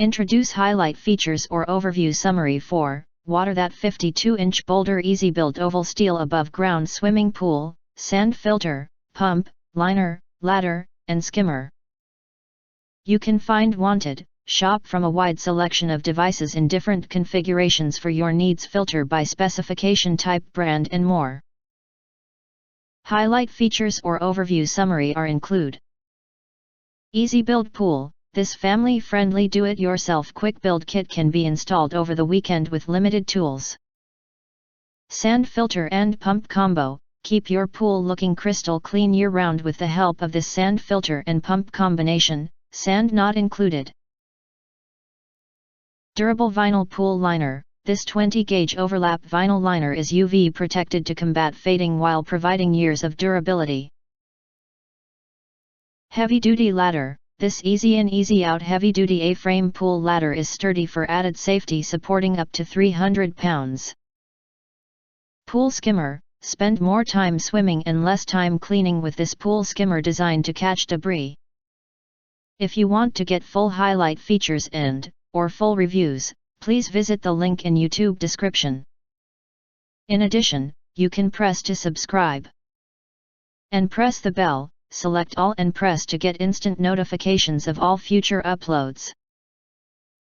Introduce highlight features or overview summary for WaterThat 52-inch Boulder easy-built oval steel above-ground swimming pool, sand filter, pump, liner, ladder, and skimmer. You can find wanted, shop from a wide selection of devices in different configurations for your needs, filter by specification type, brand, and more. Highlight features or overview summary are include: Easy Build Pool. This family-friendly do-it-yourself quick build kit can be installed over the weekend with limited tools. Sand filter and pump combo. Keep your pool looking crystal clean year-round with the help of this sand filter and pump combination, sand not included. Durable vinyl pool liner. This 20-gauge overlap vinyl liner is UV protected to combat fading while providing years of durability. Heavy-duty ladder. This easy in easy out heavy-duty A-frame pool ladder is sturdy for added safety, supporting up to 300 pounds. Pool skimmer. Spend more time swimming and less time cleaning with this pool skimmer designed to catch debris. If you want to get full highlight features and/or full reviews, please visit the link in YouTube description. In addition, you can press to subscribe and press the bell. Select all and press to get instant notifications of all future uploads.